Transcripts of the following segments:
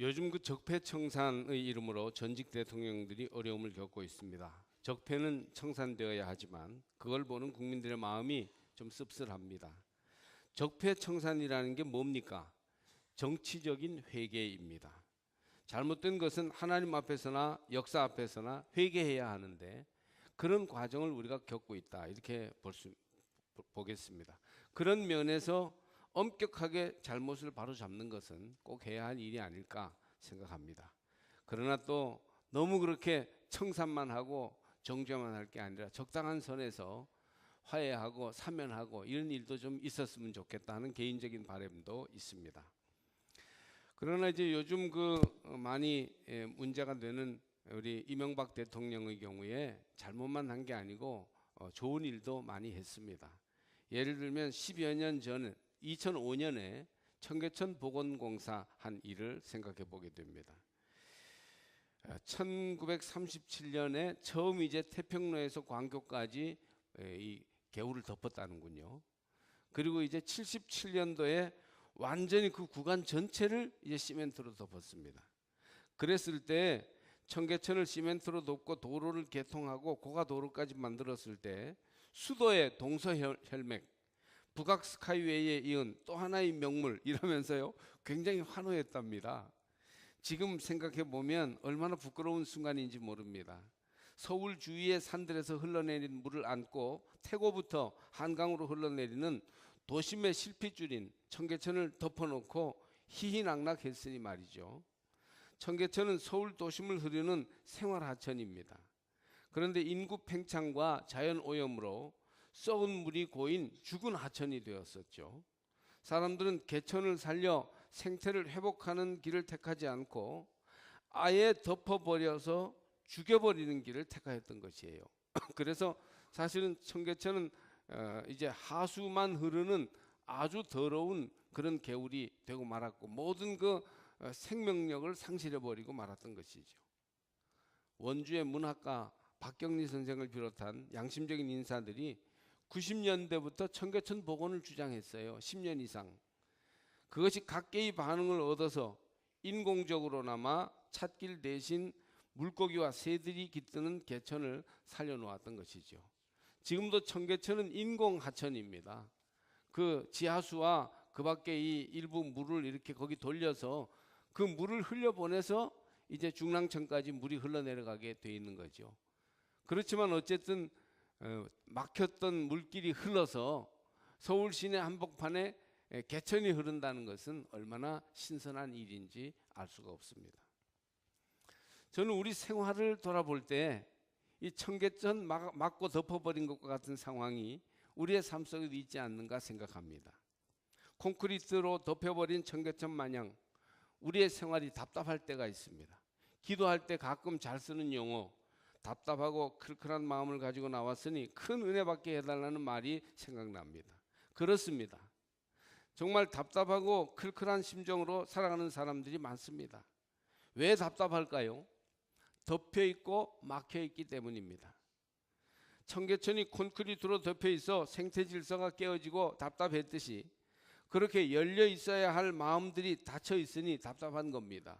요즘 그 적폐청산의 이름으로 전직 대통령들이 어려움을 겪고 있습니다. 적폐는 청산되어야 하지만 그걸 보는 국민들의 마음이 좀 씁쓸합니다. 적폐청산이라는 게 뭡니까? 정치적인 회개입니다. 잘못된 것은 하나님 앞에서나 역사 앞에서나 회개해야 하는데 그런 과정을 우리가 겪고 있다, 이렇게 보겠습니다. 그런 면에서 엄격하게 잘못을 바로잡는 것은 꼭 해야 할 일이 아닐까 생각합니다. 그러나 또 너무 그렇게 청산만 하고 정죄만 할 게 아니라 적당한 선에서 화해하고 사면하고 이런 일도 좀 있었으면 좋겠다 하는 개인적인 바람도 있습니다. 그러나 이제 요즘 많이 문제가 되는 우리 이명박 대통령의 경우에 잘못만 한 게 아니고 좋은 일도 많이 했습니다. 예를 들면 10여 년 전 2005년에 청계천 복원공사 한 일을 생각해 보게 됩니다. 1937년에 처음 이제 태평로에서 광교까지 이 개울을 덮었다는군요. 그리고 이제 77년도에 완전히 그 구간 전체를 이제 시멘트로 덮었습니다. 그랬을 때 청계천을 시멘트로 덮고 도로를 개통하고 고가도로까지 만들었을 때 수도의 동서혈맥, 북악 스카이웨이에 이은 또 하나의 명물 이러면서요 굉장히 환호했답니다. 지금 생각해 보면 얼마나 부끄러운 순간인지 모릅니다. 서울 주위의 산들에서 흘러내린 물을 안고 태고부터 한강으로 흘러내리는 도심의 실핏줄인 청계천을 덮어놓고 희희낙낙했으니 말이죠. 청계천은 서울 도심을 흐르는 생활하천입니다. 그런데 인구 팽창과 자연 오염으로 썩은 물이 고인 죽은 하천이 되었었죠. 사람들은 개천을 살려 생태를 회복하는 길을 택하지 않고 아예 덮어버려서 죽여버리는 길을 택하였던 것이에요. 그래서 사실은 청계천은 이제 하수만 흐르는 아주 더러운 그런 개울이 되고 말았고 모든 그 생명력을 상실해버리고 말았던 것이죠. 원주의 문학가 박경리 선생을 비롯한 양심적인 인사들이 90년대부터 청계천 복원을 주장했어요. 10년 이상. 그것이 각계의 반응을 얻어서 인공적으로나마 찻길 대신 물고기와 새들이 깃드는 개천을 살려놓았던 것이죠. 지금도 청계천은 인공하천입니다. 그 지하수와 그 밖에 이 일부 물을 이렇게 거기 돌려서 그 물을 흘려보내서 이제 중랑천까지 물이 흘러내려가게 돼 있는 거죠. 그렇지만 어쨌든 막혔던 물길이 흘러서 서울 시내 한복판에 개천이 흐른다는 것은 얼마나 신선한 일인지 알 수가 없습니다. 저는 우리 생활을 돌아볼 때 이 청계천 막고 덮어버린 것과 같은 상황이 우리의 삶 속에도 있지 않는가 생각합니다. 콘크리트로 덮여버린 청계천 마냥 우리의 생활이 답답할 때가 있습니다. 기도할 때 가끔 잘 쓰는 용어, 답답하고 클클한 마음을 가지고 나왔으니 큰 은혜 받게 해달라는 말이 생각납니다. 그렇습니다. 정말 답답하고 클클한 심정으로 살아가는 사람들이 많습니다. 왜 답답할까요? 덮여있고 막혀있기 때문입니다. 청계천이 콘크리트로 덮여있어 생태 질서가 깨어지고 답답했듯이 그렇게 열려 있어야 할 마음들이 닫혀 있으니 답답한 겁니다.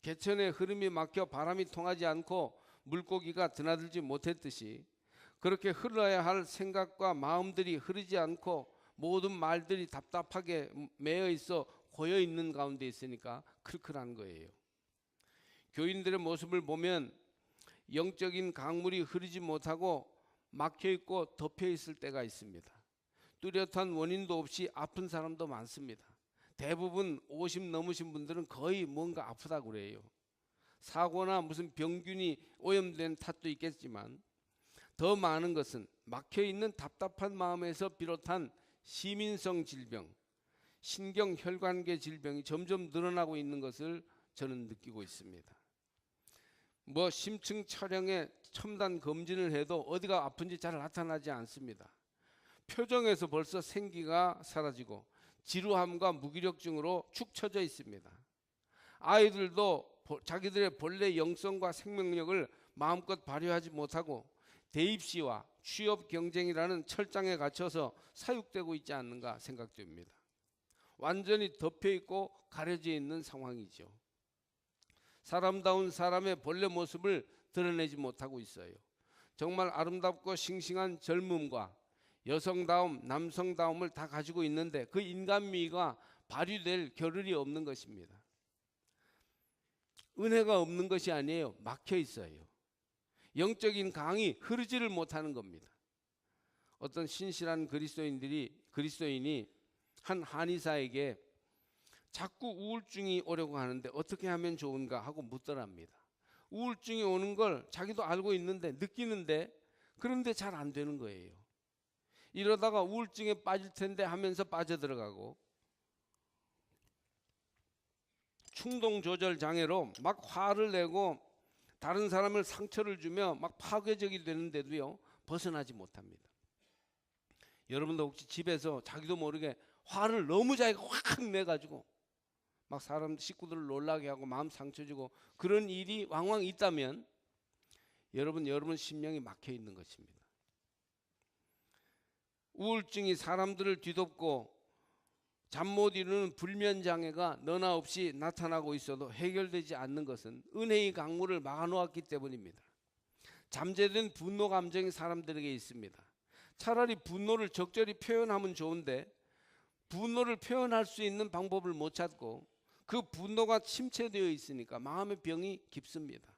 개천의 흐름이 막혀 바람이 통하지 않고 물고기가 드나들지 못했듯이 그렇게 흘러야 할 생각과 마음들이 흐르지 않고 모든 말들이 답답하게 매여 있어 고여 있는 가운데 있으니까 클클한 거예요. 교인들의 모습을 보면 영적인 강물이 흐르지 못하고 막혀 있고 덮여 있을 때가 있습니다. 뚜렷한 원인도 없이 아픈 사람도 많습니다. 대부분 50 넘으신 분들은 거의 뭔가 아프다고 그래요. 사고나 무슨 병균이 오염된 탓도 있겠지만 더 많은 것은 막혀있는 답답한 마음에서 비롯한 시민성 질병, 신경혈관계 질병이 점점 늘어나고 있는 것을 저는 느끼고 있습니다. 심층 촬영에 첨단 검진을 해도 어디가 아픈지 잘 나타나지 않습니다. 표정에서 벌써 생기가 사라지고 지루함과 무기력증으로 축 처져 있습니다. 아이들도 자기들의 본래 영성과 생명력을 마음껏 발휘하지 못하고 대입시와 취업 경쟁이라는 철장에 갇혀서 사육되고 있지 않는가 생각됩니다. 완전히 덮여 있고 가려져 있는 상황이죠. 사람다운 사람의 본래 모습을 드러내지 못하고 있어요. 정말 아름답고 싱싱한 젊음과 여성다움, 남성다움을 다 가지고 있는데 그 인간미가 발휘될 겨를이 없는 것입니다. 은혜가 없는 것이 아니에요. 막혀 있어요. 영적인 강이 흐르지를 못하는 겁니다. 어떤 신실한 그리스도인이 한 한의사에게 자꾸 우울증이 오려고 하는데 어떻게 하면 좋은가 하고 묻더랍니다. 우울증이 오는 걸 자기도 알고 있는데 느끼는데 그런데 잘 안 되는 거예요. 이러다가 우울증에 빠질 텐데 하면서 빠져들어가고 충동 조절 장애로 막 화를 내고 다른 사람을 상처를 주며 막 파괴적이 되는데도요 벗어나지 못합니다. 여러분도 혹시 집에서 자기도 모르게 화를 너무 자기가 확 내가지고 막 사람 식구들을 놀라게 하고 마음 상처 주고 그런 일이 왕왕 있다면 여러분 심령이 막혀 있는 것입니다. 우울증이 사람들을 뒤덮고 잠 못 이루는 불면 장애가 너나 없이 나타나고 있어도 해결되지 않는 것은 은혜의 강물을 막아놓았기 때문입니다. 잠재된 분노 감정이 사람들에게 있습니다. 차라리 분노를 적절히 표현하면 좋은데 분노를 표현할 수 있는 방법을 못 찾고 그 분노가 침체되어 있으니까 마음의 병이 깊습니다.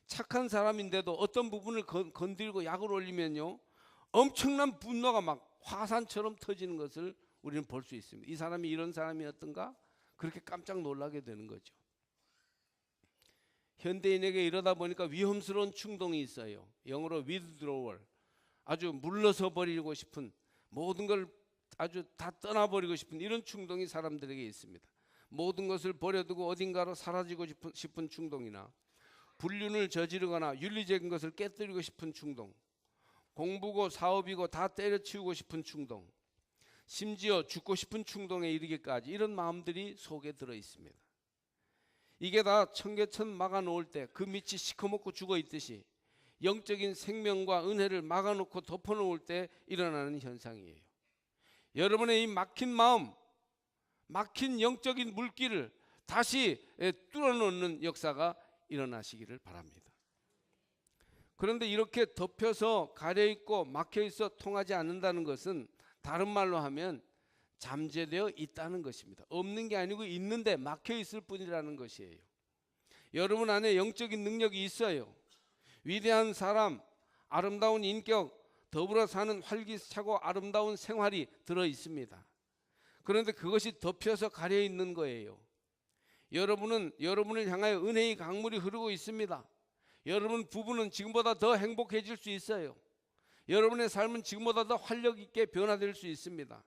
착한 사람인데도 어떤 부분을 건드리고 약을 올리면요 엄청난 분노가 막 화산처럼 터지는 것을 우리는 볼 수 있습니다. 이 사람이 이런 사람이었던가? 그렇게 깜짝 놀라게 되는 거죠. 현대인에게 이러다 보니까 위험스러운 충동이 있어요. 영어로 withdrawal. 아주 물러서 버리고 싶은 모든 걸 아주 다 떠나버리고 싶은 이런 충동이 사람들에게 있습니다. 모든 것을 버려두고 어딘가로 사라지고 싶은 충동이나 불륜을 저지르거나 윤리적인 것을 깨뜨리고 싶은 충동, 공부고 사업이고 다 때려치우고 싶은 충동, 심지어 죽고 싶은 충동에 이르기까지 이런 마음들이 속에 들어 있습니다. 이게 다 청계천 막아놓을 때 그 밑이 시커멓고 죽어 있듯이 영적인 생명과 은혜를 막아놓고 덮어놓을 때 일어나는 현상이에요. 여러분의 이 막힌 마음, 막힌 영적인 물길을 다시 뚫어놓는 역사가 일어나시기를 바랍니다. 그런데 이렇게 덮여서 가려있고 막혀있어 통하지 않는다는 것은 다른 말로 하면 잠재되어 있다는 것입니다. 없는 게 아니고 있는데 막혀있을 뿐이라는 것이에요. 여러분 안에 영적인 능력이 있어요. 위대한 사람, 아름다운 인격, 더불어 사는 활기차고 아름다운 생활이 들어 있습니다. 그런데 그것이 덮여서 가려 있는 거예요. 여러분은 여러분을 향하여 은혜의 강물이 흐르고 있습니다. 여러분 부부는 지금보다 더 행복해질 수 있어요. 여러분의 삶은 지금보다 더 활력 있게 변화될 수 있습니다.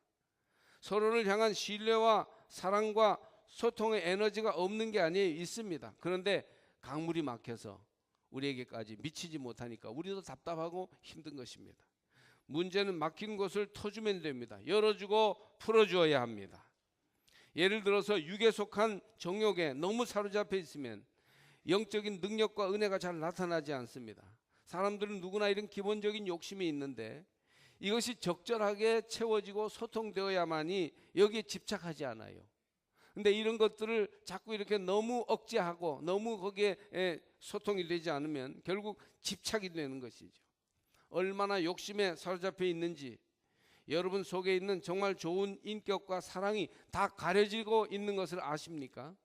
서로를 향한 신뢰와 사랑과 소통의 에너지가 없는 게 아니에요. 있습니다. 그런데 강물이 막혀서 우리에게까지 미치지 못하니까 우리도 답답하고 힘든 것입니다. 문제는 막힌 곳을 터주면 됩니다. 열어주고 풀어주어야 합니다. 예를 들어서 육에 속한 정욕에 너무 사로잡혀 있으면 영적인 능력과 은혜가 잘 나타나지 않습니다. 사람들은 누구나 이런 기본적인 욕심이 있는데 이것이 적절하게 채워지고 소통되어야만이 여기에 집착하지 않아요. 근데 이런 것들을 자꾸 이렇게 너무 억제하고 너무 거기에 소통이 되지 않으면 결국 집착이 되는 것이죠. 얼마나 욕심에 사로잡혀 있는지 여러분 속에 있는 정말 좋은 인격과 사랑이 다 가려지고 있는 것을 아십니까?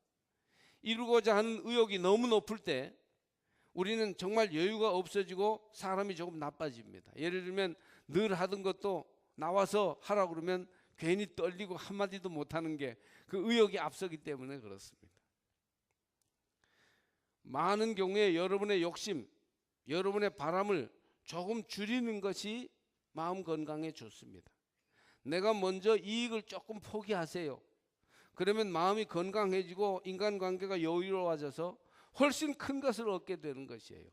이루고자 하는 의욕이 너무 높을 때 우리는 정말 여유가 없어지고 사람이 조금 나빠집니다. 예를 들면 늘 하던 것도 나와서 하라고 그러면 괜히 떨리고 한마디도 못하는 게 그 의욕이 앞서기 때문에 그렇습니다. 많은 경우에 여러분의 욕심, 여러분의 바람을 조금 줄이는 것이 마음 건강에 좋습니다. 내가 먼저 이익을 조금 포기하세요. 그러면 마음이 건강해지고 인간관계가 여유로워져서 훨씬 큰 것을 얻게 되는 것이에요.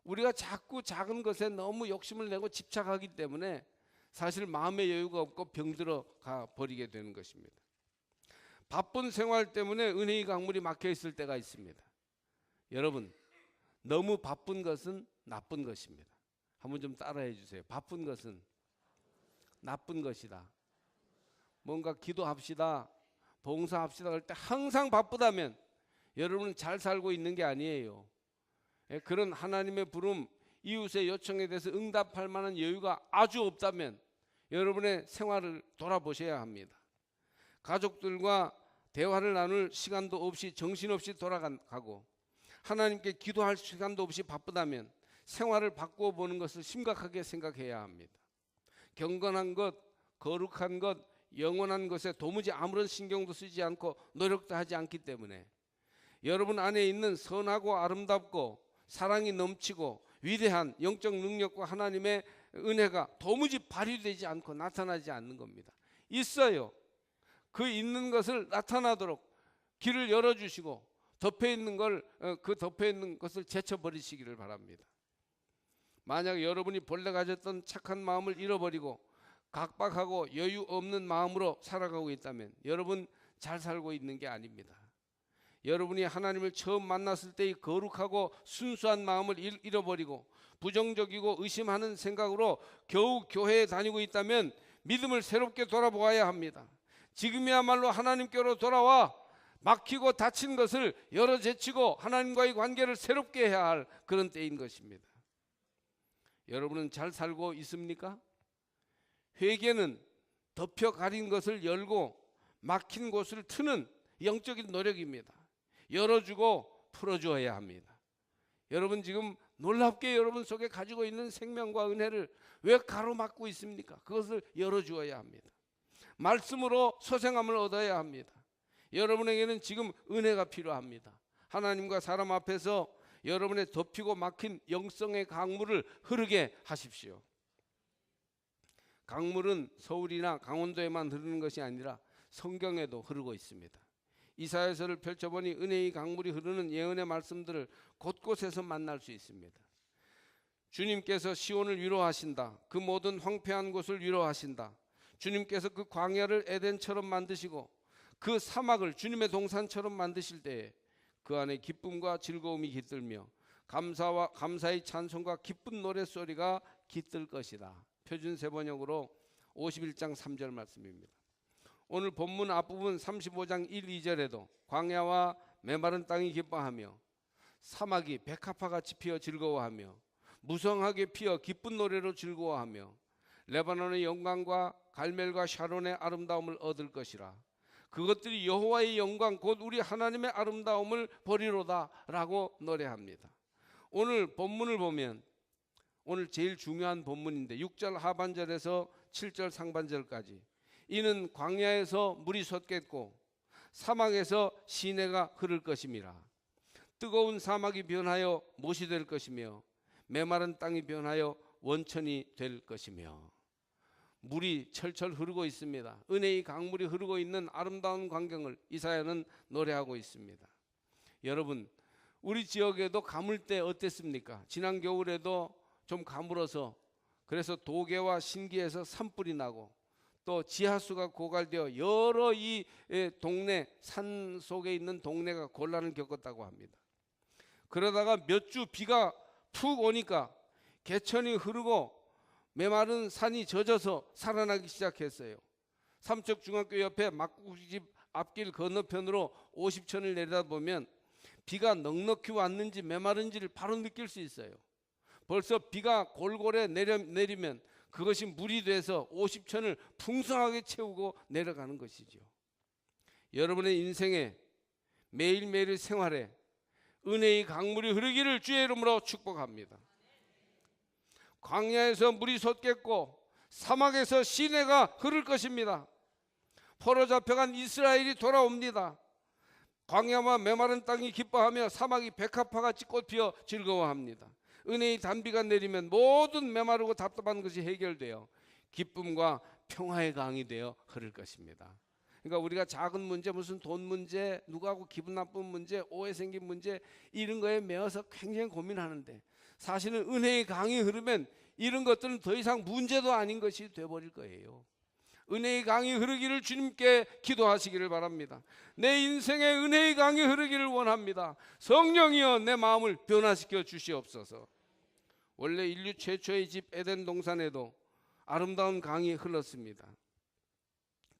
우리가 자꾸 작은 것에 너무 욕심을 내고 집착하기 때문에 사실 마음의 여유가 없고 병들어 가 버리게 되는 것입니다. 바쁜 생활 때문에 은혜의 강물이 막혀 있을 때가 있습니다. 여러분, 너무 바쁜 것은 나쁜 것입니다. 한번 좀 따라해 주세요. 바쁜 것은 나쁜 것이다. 뭔가 기도합시다, 봉사합시다 할 때 항상 바쁘다면 여러분은 잘 살고 있는 게 아니에요. 그런 하나님의 부름, 이웃의 요청에 대해서 응답할 만한 여유가 아주 없다면 여러분의 생활을 돌아보셔야 합니다. 가족들과 대화를 나눌 시간도 없이 정신없이 돌아가고 하나님께 기도할 시간도 없이 바쁘다면 생활을 바꾸어 보는 것을 심각하게 생각해야 합니다. 경건한 것, 거룩한 것, 영원한 것에 도무지 아무런 신경도 쓰지 않고 노력도 하지 않기 때문에 여러분 안에 있는 선하고 아름답고 사랑이 넘치고 위대한 영적 능력과 하나님의 은혜가 도무지 발휘되지 않고 나타나지 않는 겁니다. 있어요. 그 있는 것을 나타나도록 길을 열어주시고 그 덮여 있는 것을 제쳐버리시기를 바랍니다. 만약 여러분이 본래 가졌던 착한 마음을 잃어버리고 각박하고 여유 없는 마음으로 살아가고 있다면 여러분 잘 살고 있는 게 아닙니다. 여러분이 하나님을 처음 만났을 때의 거룩하고 순수한 마음을 잃어버리고 부정적이고 의심하는 생각으로 겨우 교회에 다니고 있다면 믿음을 새롭게 돌아보아야 합니다. 지금이야말로 하나님께로 돌아와 막히고 닫힌 것을 열어제치고 하나님과의 관계를 새롭게 해야 할 그런 때인 것입니다. 여러분은 잘 살고 있습니까? 회개는 덮여 가린 것을 열고 막힌 곳을 트는 영적인 노력입니다. 열어주고 풀어주어야 합니다. 여러분 지금 놀랍게 여러분 속에 가지고 있는 생명과 은혜를 왜 가로막고 있습니까? 그것을 열어주어야 합니다. 말씀으로 소생함을 얻어야 합니다. 여러분에게는 지금 은혜가 필요합니다. 하나님과 사람 앞에서 여러분의 덮이고 막힌 영성의 강물을 흐르게 하십시오. 강물은 서울이나 강원도에만 흐르는 것이 아니라 성경에도 흐르고 있습니다. 이사야서를 펼쳐보니 은혜의 강물이 흐르는 예언의 말씀들을 곳곳에서 만날 수 있습니다. 주님께서 시온을 위로하신다. 그 모든 황폐한 곳을 위로하신다. 주님께서 그 광야를 에덴처럼 만드시고 그 사막을 주님의 동산처럼 만드실 때에 그 안에 기쁨과 즐거움이 깃들며 감사의 찬송과 기쁜 노랫소리가 깃들 것이다. 표준 세번역으로 51장 3절 말씀입니다. 오늘 본문 앞부분 35장 1, 2절에도 광야와 메마른 땅이 기뻐하며 사막이 백합화같이 피어 즐거워하며 무성하게 피어 기쁜 노래로 즐거워하며 레바논의 영광과 갈멜과 샤론의 아름다움을 얻을 것이라. 그것들이 여호와의 영광 곧 우리 하나님의 아름다움을 보리로다 라고 노래합니다. 오늘 본문을 보면 오늘 제일 중요한 본문인데 6절 하반절에서 7절 상반절까지 이는 광야에서 물이 솟겠고 사막에서 시내가 흐를 것임이라. 뜨거운 사막이 변하여 못이 될 것이며 메마른 땅이 변하여 원천이 될 것이며. 물이 철철 흐르고 있습니다. 은혜의 강물이 흐르고 있는 아름다운 광경을 이사야는 노래하고 있습니다. 여러분 우리 지역에도 가물 때 어땠습니까? 지난 겨울에도 좀 가물어서 그래서 도계와 신기에서 산불이 나고 또 지하수가 고갈되어 여러 이 동네 산 속에 있는 동네가 곤란을 겪었다고 합니다. 그러다가 몇 주 비가 푹 오니까 개천이 흐르고 메마른 산이 젖어서 살아나기 시작했어요. 삼척중학교 옆에 막국집 앞길 건너편으로 50천을 내려다보면 비가 넉넉히 왔는지 메마른지를 바로 느낄 수 있어요. 벌써 비가 골고루 내리면 그것이 물이 돼서 50천을 풍성하게 채우고 내려가는 것이죠. 여러분의 인생에 매일매일 생활에 은혜의 강물이 흐르기를 주의 이름으로 축복합니다. 광야에서 물이 솟겠고 사막에서 시내가 흐를 것입니다. 포로 잡혀간 이스라엘이 돌아옵니다. 광야와 메마른 땅이 기뻐하며 사막이 백합화같이 꽃피어 즐거워합니다. 은혜의 단비가 내리면 모든 메마르고 답답한 것이 해결되어 기쁨과 평화의 강이 되어 흐를 것입니다. 그러니까 우리가 작은 문제, 무슨 돈 문제, 누구하고 기분 나쁜 문제, 오해 생긴 문제 이런 거에 매어서 굉장히 고민하는데 사실은 은혜의 강이 흐르면 이런 것들은 더 이상 문제도 아닌 것이 되어버릴 거예요. 은혜의 강이 흐르기를 주님께 기도하시기를 바랍니다. 내 인생에 은혜의 강이 흐르기를 원합니다. 성령이여 내 마음을 변화시켜 주시옵소서. 원래 인류 최초의 집 에덴 동산에도 아름다운 강이 흘렀습니다.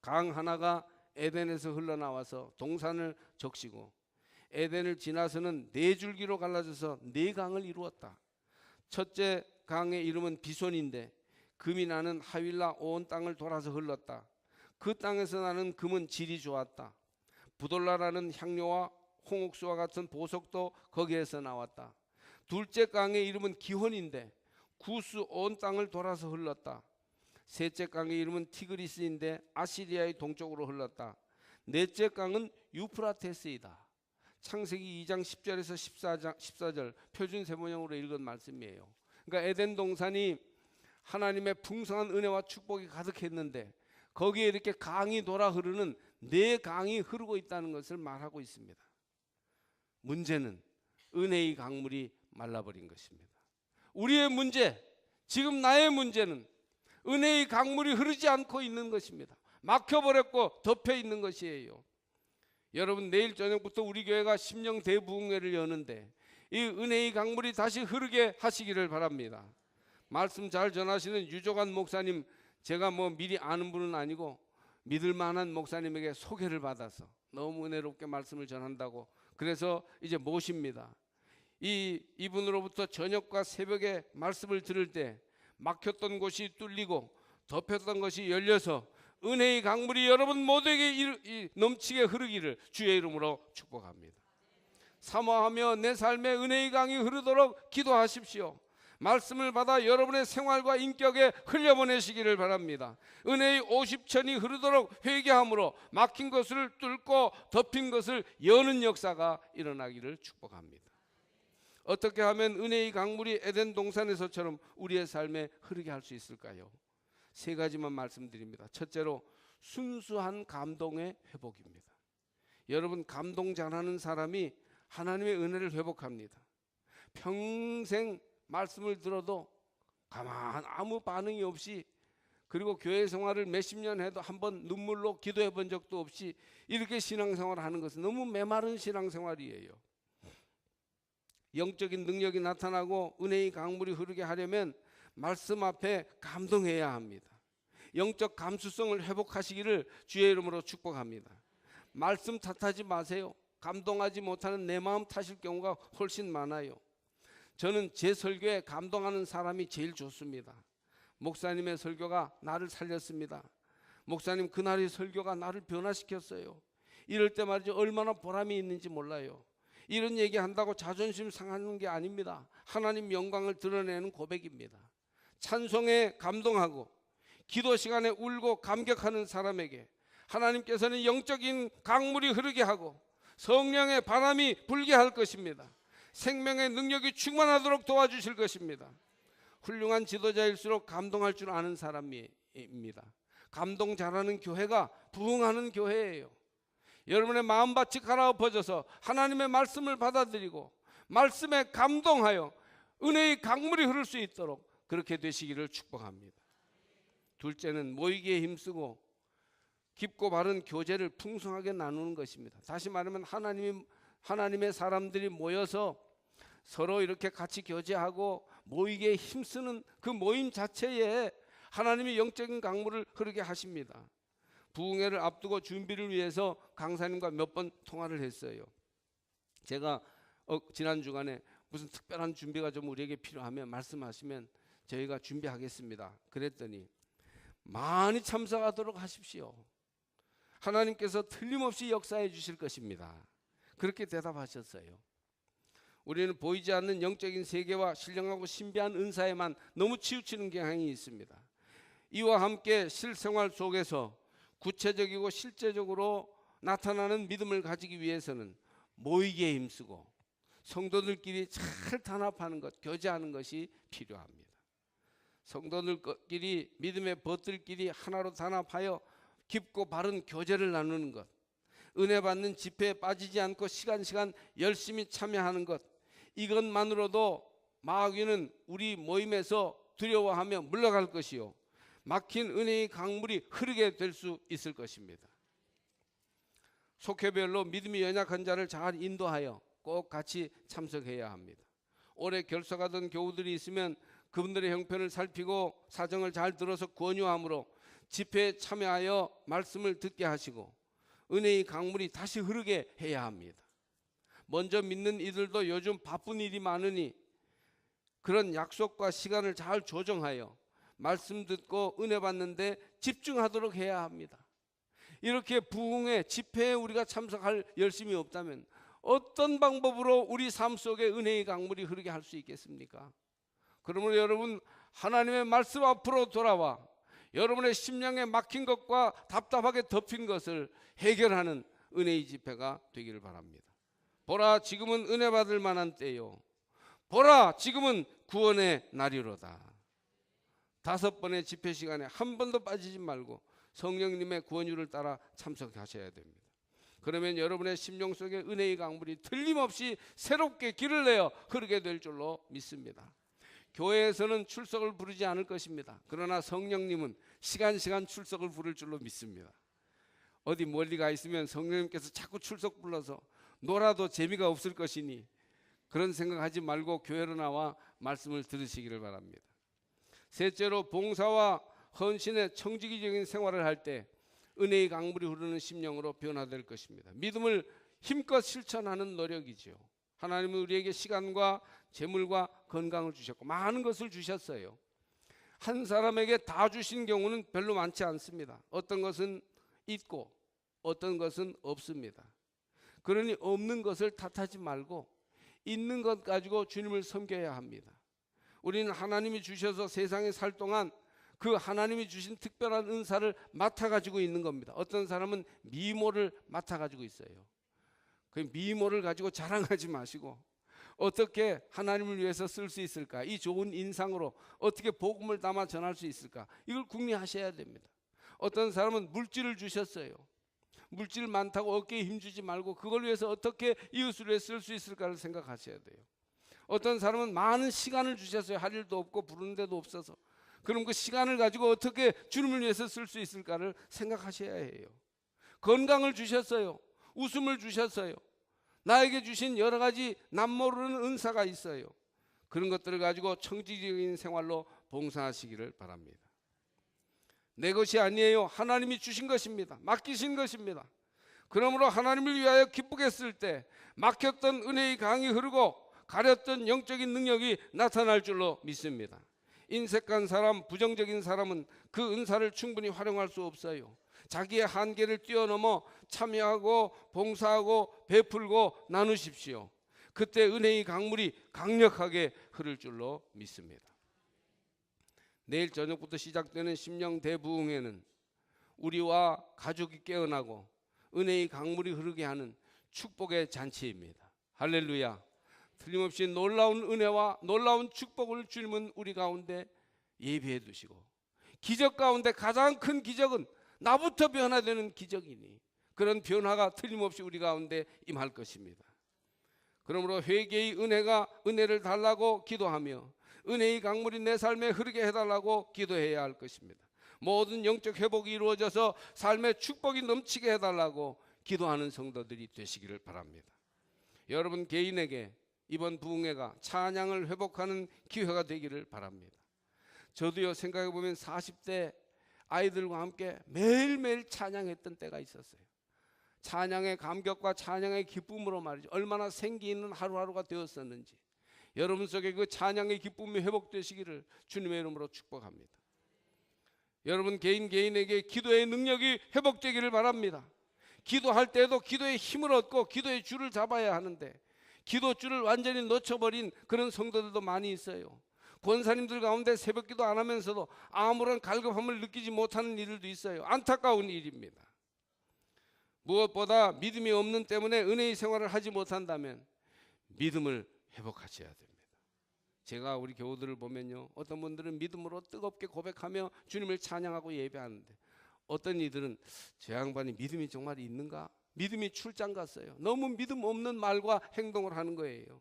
강 하나가 에덴에서 흘러나와서 동산을 적시고 에덴을 지나서는 네 줄기로 갈라져서 네 강을 이루었다. 첫째 강의 이름은 비손인데 금이 나는 하윌라 온 땅을 돌아서 흘렀다. 그 땅에서 나는 금은 질이 좋았다. 부돌라라는 향료와 홍옥수와 같은 보석도 거기에서 나왔다. 둘째 강의 이름은 기혼인데 구스 온 땅을 돌아서 흘렀다. 셋째 강의 이름은 티그리스인데 아시리아의 동쪽으로 흘렀다. 넷째 강은 유프라테스이다. 창세기 2장 10절에서 14절 표준 세번역으로 읽은 말씀이에요. 그러니까 에덴 동산이 하나님의 풍성한 은혜와 축복이 가득했는데 거기에 이렇게 강이 돌아 흐르는 네 강이 흐르고 있다는 것을 말하고 있습니다. 문제는 은혜의 강물이 말라버린 것입니다. 우리의 문제, 지금 나의 문제는 은혜의 강물이 흐르지 않고 있는 것입니다. 막혀버렸고 덮여 있는 것이에요. 여러분, 내일 저녁부터 우리 교회가 심령 대부흥회를 여는데 이 은혜의 강물이 다시 흐르게 하시기를 바랍니다. 말씀 잘 전하시는 유종환 목사님, 제가 뭐 미리 아는 분은 아니고 믿을 만한 목사님에게 소개를 받아서 너무 은혜롭게 말씀을 전한다고 그래서 이제 모십니다. 이분으로부터 저녁과 새벽에 말씀을 들을 때 막혔던 곳이 뚫리고 덮였던 것이 열려서 은혜의 강물이 여러분 모두에게 넘치게 흐르기를 주의 이름으로 축복합니다. 사모하며 내 삶에 은혜의 강이 흐르도록 기도하십시오. 말씀을 받아 여러분의 생활과 인격에 흘려보내시기를 바랍니다. 은혜의 50천이 흐르도록 회개함으로 막힌 것을 뚫고 덮인 것을 여는 역사가 일어나기를 축복합니다. 어떻게 하면 은혜의 강물이 에덴 동산에서처럼 우리의 삶에 흐르게 할 수 있을까요? 세 가지만 말씀드립니다. 첫째로 순수한 감동의 회복입니다. 여러분, 감동 잘하는 사람이 하나님의 은혜를 회복합니다. 평생 말씀을 들어도 가만 아무 반응이 없이, 그리고 교회 생활을 몇십 년 해도 한번 눈물로 기도해 본 적도 없이 이렇게 신앙생활을 하는 것은 너무 메마른 신앙생활이에요. 영적인 능력이 나타나고 은혜의 강물이 흐르게 하려면 말씀 앞에 감동해야 합니다. 영적 감수성을 회복하시기를 주의 이름으로 축복합니다. 말씀 탓하지 마세요. 감동하지 못하는 내 마음 탓일 경우가 훨씬 많아요. 저는 제 설교에 감동하는 사람이 제일 좋습니다. 목사님의 설교가 나를 살렸습니다. 목사님 그날의 설교가 나를 변화시켰어요. 이럴 때 말이죠, 얼마나 보람이 있는지 몰라요. 이런 얘기한다고 자존심 상하는 게 아닙니다. 하나님 영광을 드러내는 고백입니다. 찬송에 감동하고 기도 시간에 울고 감격하는 사람에게 하나님께서는 영적인 강물이 흐르게 하고 성령의 바람이 불게 할 것입니다. 생명의 능력이 충만하도록 도와주실 것입니다. 훌륭한 지도자일수록 감동할 줄 아는 사람입니다. 감동 잘하는 교회가 부흥하는 교회예요. 여러분의 마음밭이 갈아엎어져서 하나님의 말씀을 받아들이고 말씀에 감동하여 은혜의 강물이 흐를 수 있도록 그렇게 되시기를 축복합니다. 둘째는 모이기에 힘쓰고 깊고 바른 교제를 풍성하게 나누는 것입니다. 다시 말하면 하나님의 사람들이 모여서 서로 이렇게 같이 교제하고 모이기에 힘쓰는 그 모임 자체에 하나님이 영적인 강물을 흐르게 하십니다. 부흥회를 앞두고 준비를 위해서 강사님과 몇 번 통화를 했어요. 제가 지난 주간에 무슨 특별한 준비가 좀 우리에게 필요하면 말씀하시면 저희가 준비하겠습니다. 그랬더니 많이 참석하도록 하십시오. 하나님께서 틀림없이 역사해 주실 것입니다. 그렇게 대답하셨어요. 우리는 보이지 않는 영적인 세계와 신령하고 신비한 은사에만 너무 치우치는 경향이 있습니다. 이와 함께 실생활 속에서 구체적이고 실제적으로 나타나는 믿음을 가지기 위해서는 모이기에 힘쓰고 성도들끼리 잘 단합하는 것, 교제하는 것이 필요합니다. 성도들끼리 믿음의 벗들끼리 하나로 단합하여 깊고 바른 교제를 나누는 것, 은혜 받는 집회에 빠지지 않고 시간 열심히 참여하는 것, 이것만으로도 마귀는 우리 모임에서 두려워하며 물러갈 것이요 막힌 은혜의 강물이 흐르게 될 수 있을 것입니다. 속회별로 믿음이 연약한 자를 잘 인도하여 꼭 같이 참석해야 합니다. 올해 결석하던 교우들이 있으면 그분들의 형편을 살피고 사정을 잘 들어서 권유함으로 집회에 참여하여 말씀을 듣게 하시고 은혜의 강물이 다시 흐르게 해야 합니다. 먼저 믿는 이들도 요즘 바쁜 일이 많으니 그런 약속과 시간을 잘 조정하여 말씀 듣고 은혜 받는데 집중하도록 해야 합니다. 이렇게 부흥회 집회에 우리가 참석할 열심이 없다면 어떤 방법으로 우리 삶 속에 은혜의 강물이 흐르게 할 수 있겠습니까? 그러므로 여러분, 하나님의 말씀 앞으로 돌아와 여러분의 심령에 막힌 것과 답답하게 덮인 것을 해결하는 은혜의 집회가 되기를 바랍니다. 보라, 지금은 은혜 받을 만한 때요. 보라, 지금은 구원의 날이로다. 5번의 집회 시간에 한 번도 빠지지 말고 성령님의 구원유를 따라 참석하셔야 됩니다. 그러면 여러분의 심령 속에 은혜의 강물이 틀림없이 새롭게 길을 내어 흐르게 될 줄로 믿습니다. 교회에서는 출석을 부르지 않을 것입니다. 그러나 성령님은 시간 출석을 부를 줄로 믿습니다. 어디 멀리 가 있으면 성령님께서 자꾸 출석 불러서 놀아도 재미가 없을 것이니 그런 생각하지 말고 교회로 나와 말씀을 들으시기를 바랍니다. 셋째로, 봉사와 헌신의 청지기적인 생활을 할 때 은혜의 강물이 흐르는 심령으로 변화될 것입니다. 믿음을 힘껏 실천하는 노력이죠. 하나님은 우리에게 시간과 재물과 건강을 주셨고 많은 것을 주셨어요. 한 사람에게 다 주신 경우는 별로 많지 않습니다. 어떤 것은 있고 어떤 것은 없습니다. 그러니 없는 것을 탓하지 말고 있는 것 가지고 주님을 섬겨야 합니다. 우리는 하나님이 주셔서 세상에 살 동안 그 하나님이 주신 특별한 은사를 맡아가지고 있는 겁니다. 어떤 사람은 미모를 맡아가지고 있어요. 그 미모를 가지고 자랑하지 마시고 어떻게 하나님을 위해서 쓸 수 있을까? 이 좋은 인상으로 어떻게 복음을 담아 전할 수 있을까? 이걸 궁리하셔야 됩니다. 어떤 사람은 물질을 주셨어요. 물질 많다고 어깨에 힘주지 말고 그걸 위해서 어떻게 이웃을 위해 쓸 수 있을까를 생각하셔야 돼요. 어떤 사람은 많은 시간을 주셨어요. 할 일도 없고 부르는 데도 없어서. 그럼 그 시간을 가지고 어떻게 주님을 위해서 쓸 수 있을까를 생각하셔야 해요. 건강을 주셨어요. 웃음을 주셨어요. 나에게 주신 여러 가지 남모르는 은사가 있어요. 그런 것들을 가지고 청지기적인 생활로 봉사하시기를 바랍니다. 내 것이 아니에요. 하나님이 주신 것입니다. 맡기신 것입니다. 그러므로 하나님을 위하여 기쁘게 쓸 때 막혔던 은혜의 강이 흐르고 가렸던 영적인 능력이 나타날 줄로 믿습니다. 인색한 사람, 부정적인 사람은 그 은사를 충분히 활용할 수 없어요. 자기의 한계를 뛰어넘어 참여하고 봉사하고 베풀고 나누십시오. 그때 은혜의 강물이 강력하게 흐를 줄로 믿습니다. 내일 저녁부터 시작되는 심령 대부흥회는 우리와 가족이 깨어나고 은혜의 강물이 흐르게 하는 축복의 잔치입니다. 할렐루야. 틀림없이 놀라운 은혜와 놀라운 축복을 주님은 우리 가운데 예비해 두시고 기적 가운데 가장 큰 기적은 나부터 변화되는 기적이니 그런 변화가 틀림없이 우리 가운데 임할 것입니다. 그러므로 회개의 은혜를 달라고 기도하며 은혜의 강물이 내 삶에 흐르게 해달라고 기도해야 할 것입니다. 모든 영적 회복이 이루어져서 삶의 축복이 넘치게 해달라고 기도하는 성도들이 되시기를 바랍니다. 여러분 개인에게 이번 부흥회가 찬양을 회복하는 기회가 되기를 바랍니다. 저도요 생각해보면 40대 아이들과 함께 매일매일 찬양했던 때가 있었어요. 찬양의 감격과 찬양의 기쁨으로 말이죠. 얼마나 생기 있는 하루하루가 되었었는지 여러분 속에 그 찬양의 기쁨이 회복되시기를 주님의 이름으로 축복합니다. 여러분 개인에게 기도의 능력이 회복되기를 바랍니다. 기도할 때도 기도의 힘을 얻고 기도의 줄을 잡아야 하는데 기도줄을 완전히 놓쳐버린 그런 성도들도 많이 있어요. 권사님들 가운데 새벽기도 안 하면서도 아무런 갈급함을 느끼지 못하는 일들도 있어요. 안타까운 일입니다. 무엇보다 믿음이 없는 때문에 은혜의 생활을 하지 못한다면 믿음을 회복하셔야 됩니다. 제가 우리 교우들을 보면요, 어떤 분들은 믿음으로 뜨겁게 고백하며 주님을 찬양하고 예배하는데 어떤 이들은 저 양반이 믿음이 정말 있는가? 믿음이 출장 갔어요. 너무 믿음 없는 말과 행동을 하는 거예요.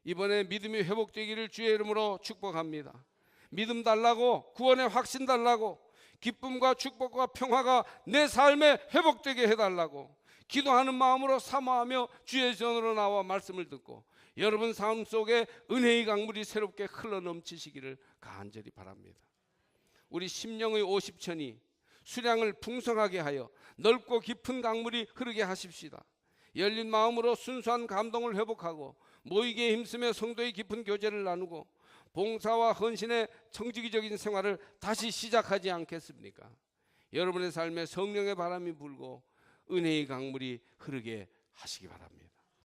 이번에 믿음이 회복되기를 주의 이름으로 축복합니다. 믿음 달라고, 구원의 확신 달라고, 기쁨과 축복과 평화가 내 삶에 회복되게 해달라고 기도하는 마음으로 사모하며 주의 전으로 나와 말씀을 듣고 여러분 삶 속에 은혜의 강물이 새롭게 흘러넘치시기를 간절히 바랍니다. 우리 심령의 50천이 수량을 풍성하게 하여 넓고 깊은 강물이 흐르게 하십시다. 열린 마음으로 순수한 감동을 회복하고 모이기에 힘쓰며 성도의 깊은 교제를 나누고 봉사와 헌신의 청지기적인 생활을 다시 시작하지 않겠습니까? 여러분의 삶에 성령의 바람이 불고 은혜의 강물이 흐르게 하시기 바랍니다.